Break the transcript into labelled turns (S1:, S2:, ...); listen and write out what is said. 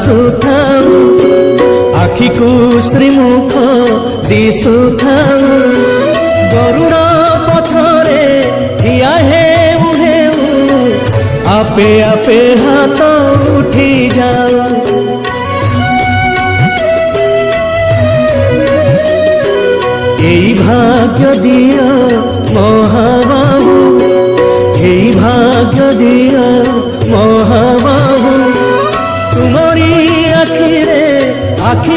S1: ଆସୁଥାଉ ଆଖିକୁ ଶ୍ରୀମୁଖ ଦିଶୁଥାଉ ଗରୁଡ଼ ପଛରେ ଠିଆ ହେଉ ହେଉ ଆପେ ଆପେ ହାତ ଉଠି ଯାଉ। এই ভাগ্য দিও মহাবাহু এই ভাগ্য দিও মহাবাহু তুমরি আখিরে আখি